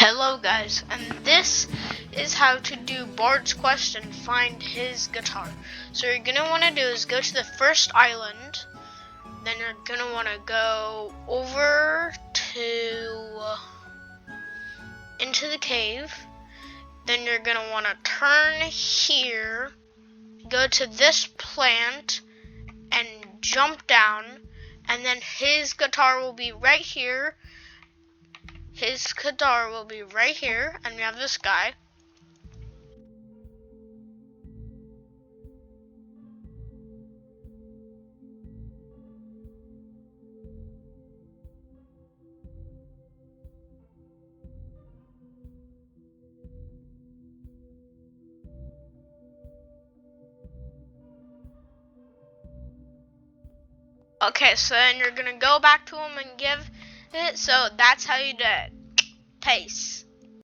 Hello guys, and this is how to do Bard's quest and find his guitar. So what you're gonna want to do is go to the first island, then you're gonna want to go over to into the cave, then you're gonna want to turn here, go to this plant and jump down, and then his guitar will be right here. His guitar will be right here, and we have this guy. Okay, so then you're gonna go back to him and give it. So that's how you do it. Peace.